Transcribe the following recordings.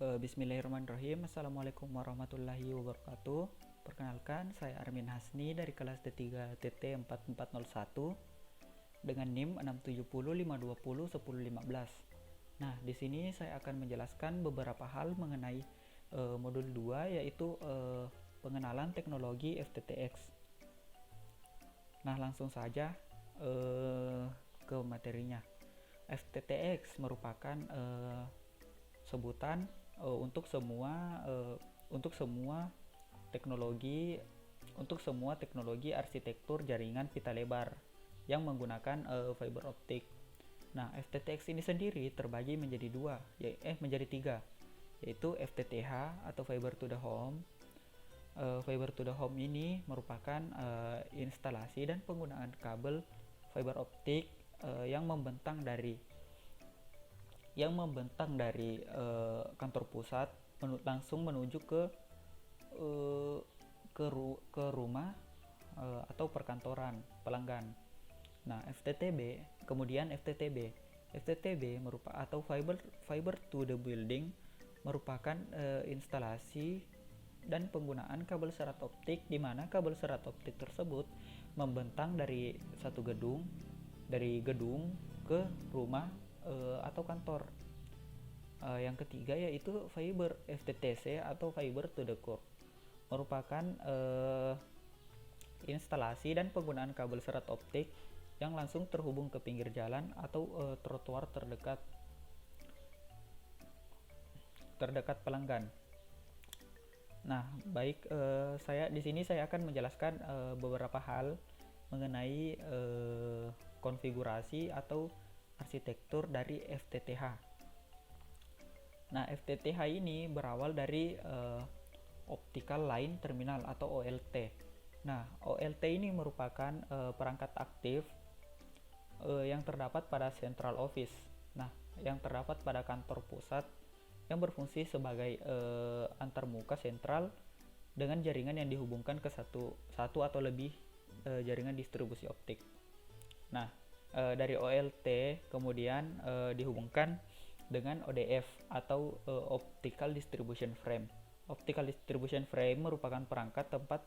Bismillahirrahmanirrahim. Assalamualaikum warahmatullahi wabarakatuh. Perkenalkan, saya Armin Hasni dari kelas D3 TT 4401 dengan NIM 670520115. Nah, di sini saya akan menjelaskan beberapa hal mengenai modul 2, yaitu pengenalan teknologi FTTX. Nah, langsung saja ke materinya. FTTX merupakan sebutan untuk semua teknologi arsitektur jaringan pita lebar yang menggunakan fiber optik. Nah, FTTX ini sendiri terbagi menjadi tiga, yaitu FTTH atau fiber to the home. Fiber to the home ini merupakan instalasi dan penggunaan kabel fiber optik yang membentang dari kantor pusat langsung menuju ke rumah atau perkantoran pelanggan. Nah, FTTB merupakan atau fiber to the building merupakan instalasi dan penggunaan kabel serat optik, di mana kabel serat optik tersebut membentang dari gedung ke rumah atau kantor. Yang ketiga yaitu fiber FTTC atau fiber to the core, merupakan instalasi dan penggunaan kabel serat optik yang langsung terhubung ke pinggir jalan atau trotoar terdekat pelanggan. Nah, baik, saya akan menjelaskan beberapa hal mengenai konfigurasi atau arsitektur dari FTTH. Nah, FTTH ini berawal dari Optical Line Terminal atau OLT. Nah, OLT ini merupakan perangkat aktif yang terdapat pada Central Office. Nah, yang terdapat pada kantor pusat yang berfungsi sebagai antarmuka sentral dengan jaringan yang dihubungkan ke satu atau lebih jaringan distribusi optik. Nah, dari OLT kemudian dihubungkan dengan ODF atau Optical Distribution Frame. Optical Distribution Frame merupakan perangkat tempat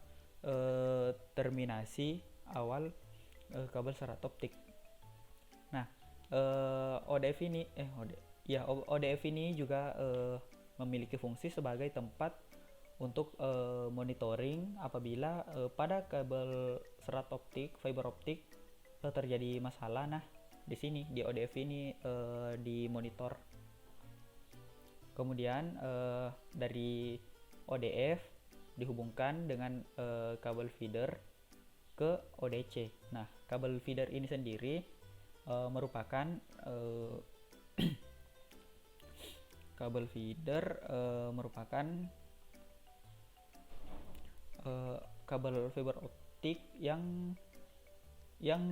terminasi awal kabel serat optik. Nah, ODF ini juga memiliki fungsi sebagai tempat untuk monitoring apabila pada kabel serat optik, fiber optik terjadi masalah. Nah, di sini di ODF ini dimonitor. Kemudian dari ODF dihubungkan dengan kabel feeder ke ODC. Nah, kabel feeder ini sendiri merupakan kabel feeder merupakan kabel fiber optik yang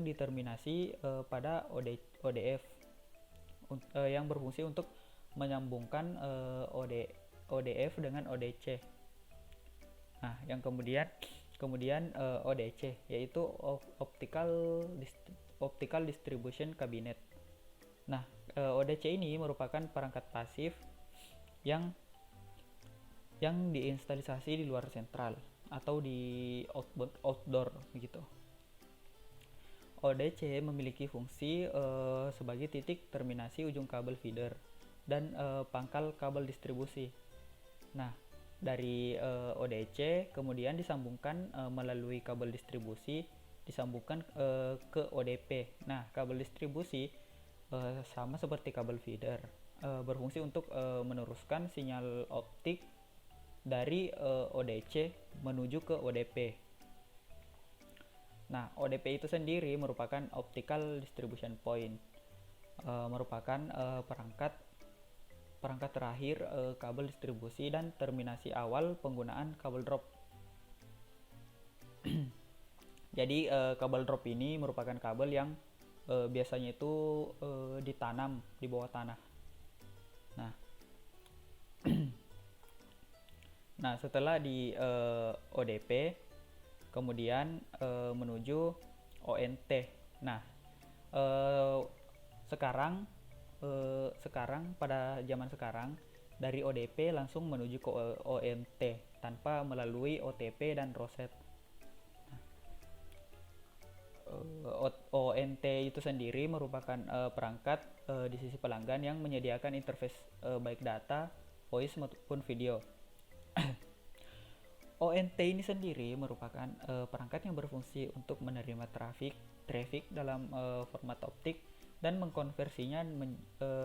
diterminasi pada ODF yang berfungsi untuk menyambungkan ODF dengan ODC. Nah, yang kemudian ODC yaitu Optical Distribution Cabinet. Nah, ODC ini merupakan perangkat pasif yang diinstalasi di luar sentral atau di outdoor begitu. ODC memiliki fungsi sebagai titik terminasi ujung kabel feeder dan pangkal kabel distribusi. Nah, dari ODC kemudian disambungkan melalui kabel distribusi disambungkan ke ODP. Nah, kabel distribusi sama seperti kabel feeder berfungsi untuk meneruskan sinyal optik dari ODC menuju ke ODP. Nah, ODP itu sendiri merupakan Optical Distribution Point, merupakan perangkat terakhir kabel distribusi dan terminasi awal penggunaan kabel drop. Jadi kabel drop ini merupakan kabel yang biasanya itu ditanam di bawah tanah. Nah, setelah di ODP kemudian menuju ONT. Nah, sekarang pada zaman sekarang dari ODP langsung menuju ke ONT tanpa melalui OTP dan ROSET. ONT itu sendiri merupakan perangkat di sisi pelanggan yang menyediakan interface baik data, voice maupun video. ONT ini sendiri merupakan perangkat yang berfungsi untuk menerima traffic dalam format optik dan mengkonversinya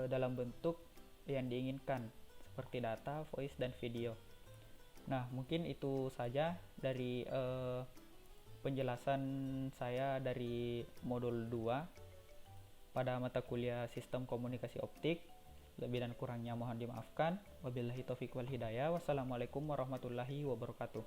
dalam bentuk yang diinginkan seperti data, voice, dan video. Nah, mungkin itu saja dari penjelasan saya dari modul 2 pada mata kuliah Sistem Komunikasi Optik. Lebih dan kurangnya mohon dimaafkan. Wabillahi taufiq wal hidayah. Wassalamualaikum warahmatullahi wabarakatuh.